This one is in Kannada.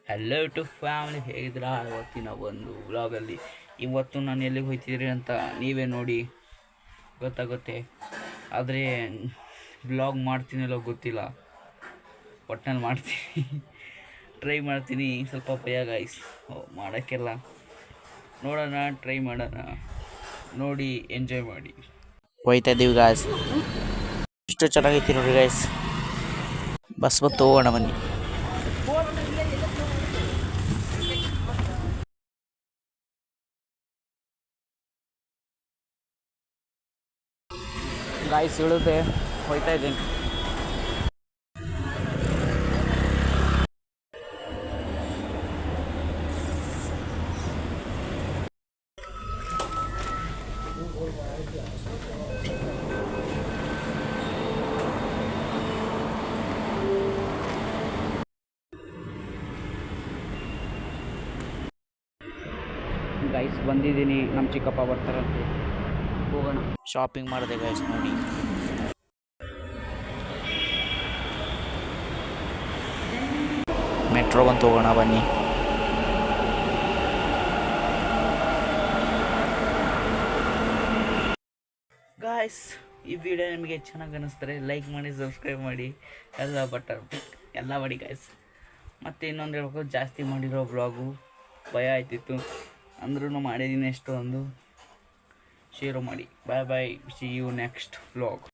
ಹಲೋ ಟು ಫ್ಯಾಮಿಲಿ, ಹೇಗಿದ್ದೀರಾ? ಇವತ್ತಿನ ಒಂದು ವ್ಲಾಗಲ್ಲಿ ಇವತ್ತು ನಾನು ಎಲ್ಲಿಗೆ ಹೋಗ್ತಿದ್ದೀರಿ ಅಂತ ನೀವೇ ನೋಡಿ ಗೊತ್ತಾಗುತ್ತೆ. ಆದರೆ ವ್ಲಾಗ್ ಮಾಡ್ತೀನಿಲ್ಲೋ ಗೊತ್ತಿಲ್ಲ, ಒಟ್ಟಿನಲ್ಲಿ ಮಾಡ್ತೀನಿ. ಟ್ರೈ ಮಾಡ್ತೀನಿ. ಸ್ವಲ್ಪ ಭಯ ಗಾಯ್ಸ್ ಮಾಡೋಕ್ಕೆಲ್ಲ. ನೋಡೋಣ, ಟ್ರೈ ಮಾಡೋಣ, ನೋಡಿ ಎಂಜಾಯ್ ಮಾಡಿ. ಹೋಯ್ತಾ ಇದ್ದೀವಿ ಗಾಯ್ಸ್. ಎಷ್ಟು ಚೆನ್ನಾಗೈತಿ ನೋಡಿ ಗಾಯ್ಸ್. ಬಸ್ ಬಂತು, ಹೋಗೋಣ ಬನ್ನಿ. ಗಾಯ್ಸ್ ಇಳಿದೆ, ಹೋಯ್ತಾ ಇದ್ದೀನಿ. ಗೈಸ್ ಬಂದಿದ್ದೀನಿ, ನಮ್ಮ ಚಿಕ್ಕಪ್ಪ ಬರ್ತಾರಂತೆ, ಹೋಗೋಣ. ಶಾಪಿಂಗ್ ಮಾಡಿದೆ ಗಾಯ್ಸ್ ನೋಡಿ. ಮೆಟ್ರೋ ಬಂತು, ಹೋಗೋಣ ಬನ್ನಿ. ಗಾಯ್ಸ್, ಈ ವಿಡಿಯೋ ನಿಮಗೆ ಚೆನ್ನಾಗಿ ಅನ್ನಿಸ್ತಾರೆ ಲೈಕ್ ಮಾಡಿ, ಸಬ್ಸ್ಕ್ರೈಬ್ ಮಾಡಿ, ಎಲ್ಲ ಮಾಡಿ ಗಾಯ್ಸ್. ಮತ್ತು ಇನ್ನೊಂದು ಹೇಳ್ಬೇಕು, ಜಾಸ್ತಿ ಮಾಡಿರೋ ವ್ಲಾಗು ಭಯ ಆಯ್ತಿತ್ತು ಅಂದ್ರೂ ಮಾಡಿದ್ದೀನಿ. ಎಷ್ಟೊಂದು ಶೇರು ಮಾಡಿ. ಬಾಯ್ ಬಾಯ್, ಸಿ ಯು ನೆಕ್ಸ್ಟ್ ವ್ಲಾಗ್.